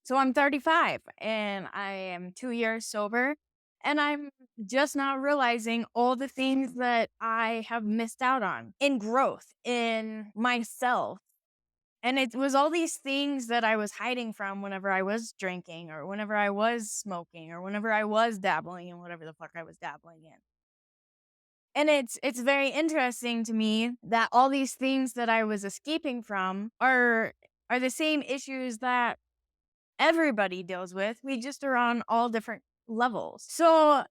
So I'm 35 and I am 2 years sober. And I'm just now realizing all the things that I have missed out on in growth in myself. And it was all these things that I was hiding from whenever I was drinking or whenever I was smoking or whenever I was dabbling in whatever the fuck I was dabbling in. And it's very interesting to me that all these things that I was escaping from are the same issues that everybody deals with. We just are on all different levels. So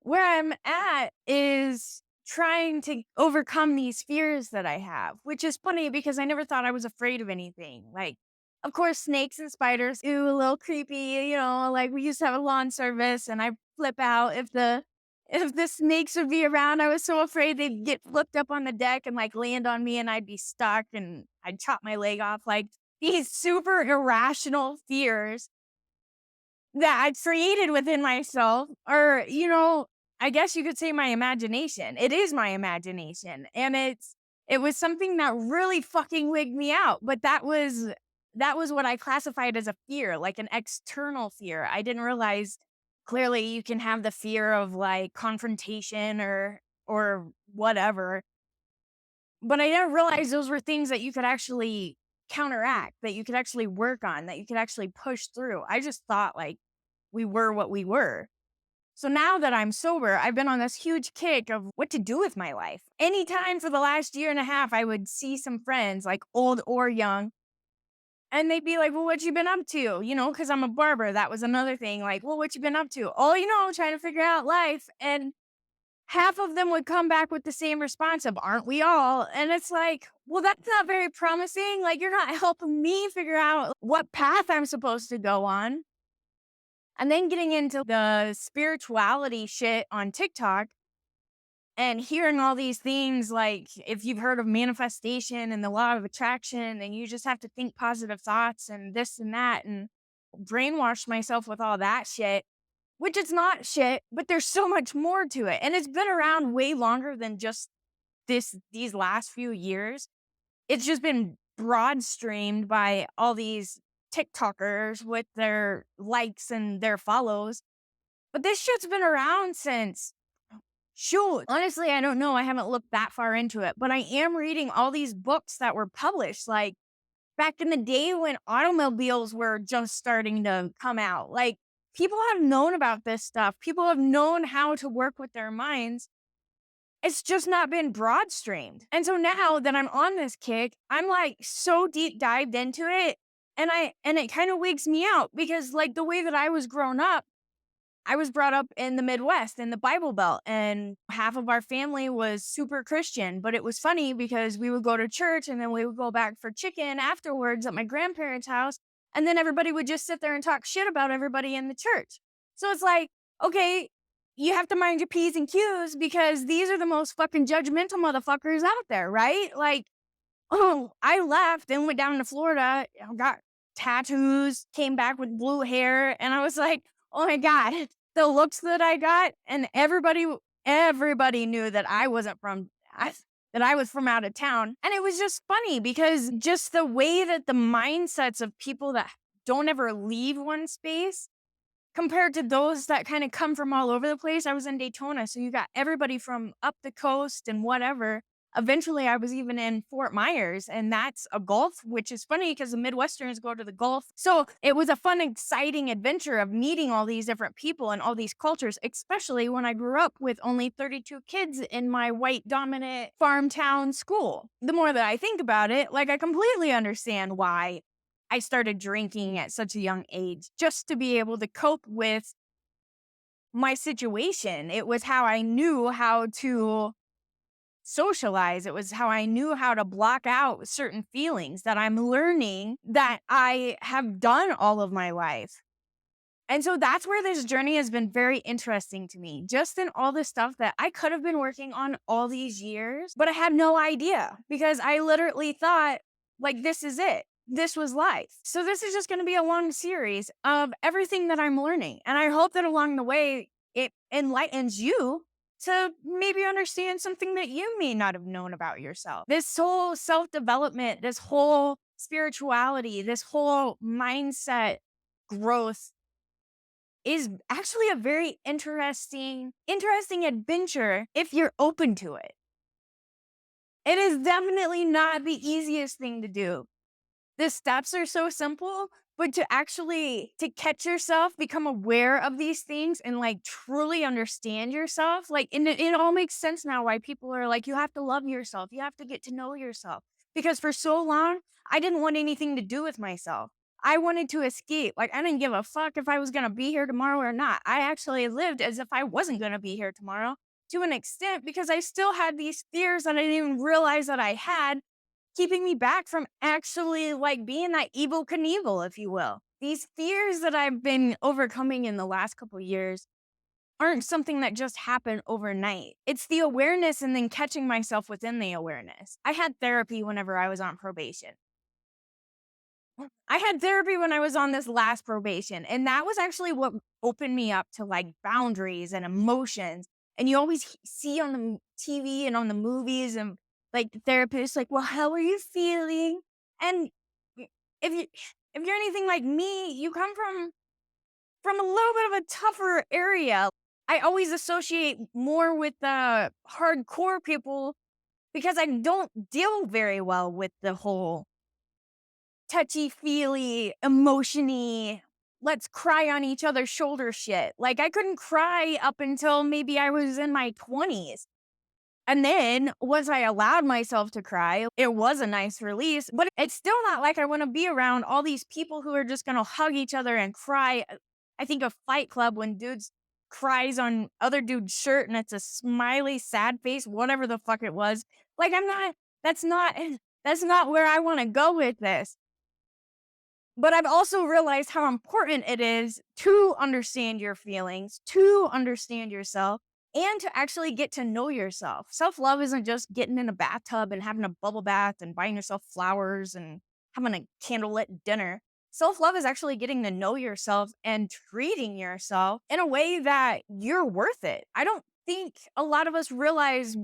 where I'm at is trying to overcome these fears that I have, which is funny because I never thought I was afraid of anything. Like, of course, snakes and spiders, ooh, a little creepy, like we used to have a lawn service and I flip out if the snakes would be around. I was so afraid they'd get flipped up on the deck and like land on me and I'd be stuck and I'd chop my leg off. Like these super irrational fears that I've created within myself or, I guess you could say my imagination. It is my imagination. And it was something that really fucking wigged me out. But that was what I classified as a fear, like an external fear. I didn't realize clearly you can have the fear of like confrontation or whatever. But I didn't realize those were things that you could actually counteract, that you could actually work on, that you could actually push through. I just thought like we were what we were. So now that I'm sober, I've been on this huge kick of what to do with my life. Anytime for the last year and a half, I would see some friends, like old or young, and they'd be like, well, what you been up to? Because I'm a barber. That was another thing. Like, well, what you been up to? Oh, trying to figure out life. And half of them would come back with the same response of, aren't we all? And it's like, well, that's not very promising. Like, you're not helping me figure out what path I'm supposed to go on. And then getting into the spirituality shit on TikTok and hearing all these things like if you've heard of manifestation and the law of attraction, and you just have to think positive thoughts and this and that, and brainwash myself with all that shit, which is not shit, but there's so much more to it. And it's been around way longer than just these last few years. It's just been broad streamed by all these TikTokers with their likes and their follows. But this shit's been around since, shoot, honestly, I don't know. I haven't looked that far into it, but I am reading all these books that were published like back in the day when automobiles were just starting to come out. Like people have known about this stuff. People have known how to work with their minds. It's just not been broad streamed. And so now that I'm on this kick, I'm like so deep dived into it. And it kind of wigs me out because like the way that I was grown up, I was brought up in the Midwest in the Bible Belt, and half of our family was super Christian. But it was funny because we would go to church and then we would go back for chicken afterwards at my grandparents' house. And then everybody would just sit there and talk shit about everybody in the church. So it's like, okay, you have to mind your P's and Q's because these are the most fucking judgmental motherfuckers out there, right? Like, oh, I left and went down to Florida, got tattoos, came back with blue hair, and I was like, oh my God, the looks that I got, and everybody knew that that I was from out of town. And it was just funny because just the way that the mindsets of people that don't ever leave one space compared to those that kind of come from all over the place. I was in Daytona, so you got everybody from up the coast and whatever. Eventually, I was even in Fort Myers, and that's a Gulf, which is funny because the Midwesterners go to the Gulf. So it was a fun, exciting adventure of meeting all these different people and all these cultures, especially when I grew up with only 32 kids in my white dominant farm town school. The more that I think about it, like I completely understand why I started drinking at such a young age just to be able to cope with my situation. It was how I knew how to socialize. It was how I knew how to block out certain feelings that I'm learning that I have done all of my life. And so that's where this journey has been very interesting to me. Just in all the stuff that I could have been working on all these years, but I had no idea because I literally thought, like, this is it. This was life. So this is just going to be a long series of everything that I'm learning. And I hope that along the way, it enlightens you to maybe understand something that you may not have known about yourself. This whole self development, this whole spirituality, this whole mindset growth is actually a very interesting adventure if you're open to it. It is definitely not the easiest thing to do. The steps are so simple, but to catch yourself, become aware of these things and like truly understand yourself, like and it all makes sense now why people are like, you have to love yourself, you have to get to know yourself. Because for so long, I didn't want anything to do with myself. I wanted to escape. Like I didn't give a fuck if I was gonna be here tomorrow or not. I actually lived as if I wasn't gonna be here tomorrow to an extent because I still had these fears that I didn't even realize that I had keeping me back from actually like being that evil Knievel, if you will. These fears that I've been overcoming in the last couple years aren't something that just happened overnight. It's the awareness and then catching myself within the awareness. I had therapy whenever I was on probation. I had therapy when I was on this last probation, and that was actually what opened me up to like boundaries and emotions. And you always see on the TV and on the movies and like the therapist, like, well, how are you feeling? And if you if you're anything like me, you come from a little bit of a tougher area. I always associate more with the hardcore people because I don't deal very well with the whole touchy-feely, emotion-y, let's cry on each other's shoulder shit. Like, I couldn't cry up until maybe I was in my 20s. And then once I allowed myself to cry, it was a nice release, but it's still not like I wanna be around all these people who are just gonna hug each other and cry. I think of Fight Club when dudes cries on other dude's shirt and it's a smiley, sad face, whatever the fuck it was. Like, I'm not that's not that's not where I wanna go with this. But I've also realized how important it is to understand your feelings, to understand yourself, and to actually get to know yourself. Self love isn't just getting in a bathtub and having a bubble bath and buying yourself flowers and having a candlelit dinner. Self love is actually getting to know yourself and treating yourself in a way that you're worth it. I don't think a lot of us realize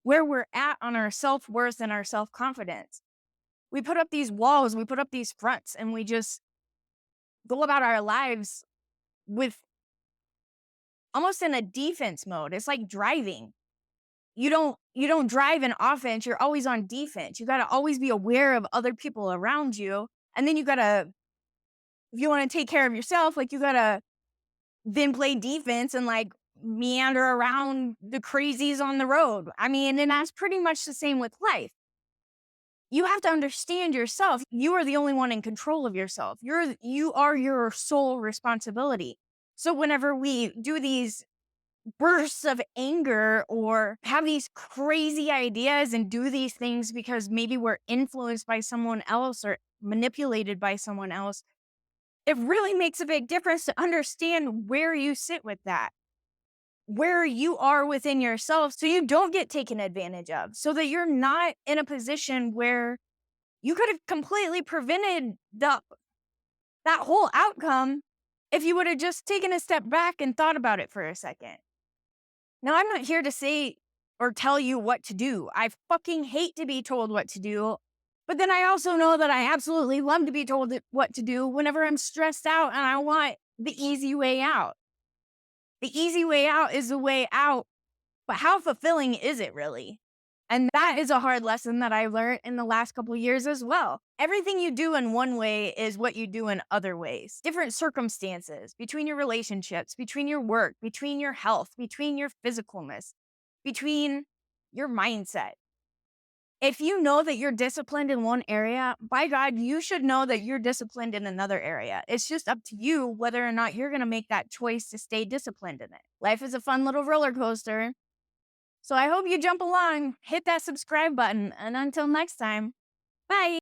where we're at on our self worth and our self confidence. We put up these walls, we put up these fronts, and we just go about our lives with almost in a defense mode. It's like driving. You don't drive in offense, you're always on defense. You got to always be aware of other people around you. And then you got to if you want to take care of yourself, like you got to then play defense and like meander around the crazies on the road. I mean, and that's pretty much the same with life. You have to understand yourself. You are the only one in control of yourself. You are your sole responsibility. So whenever we do these bursts of anger or have these crazy ideas and do these things because maybe we're influenced by someone else or manipulated by someone else, it really makes a big difference to understand where you sit with that, where you are within yourself so you don't get taken advantage of, so that you're not in a position where you could have completely prevented that whole outcome if you would have just taken a step back and thought about it for a second. Now, I'm not here to say or tell you what to do. I fucking hate to be told what to do. But then I also know that I absolutely love to be told what to do whenever I'm stressed out and I want the easy way out. The easy way out is the way out, but how fulfilling is it really? And that is a hard lesson that I learned in the last couple years as well. Everything you do in one way is what you do in other ways. Different circumstances between your relationships, between your work, between your health, between your physicalness, between your mindset. If you know that you're disciplined in one area, by God, you should know that you're disciplined in another area. It's just up to you whether or not you're going to make that choice to stay disciplined in it. Life is a fun little roller coaster. So I hope you jump along, hit that subscribe button, and until next time, bye.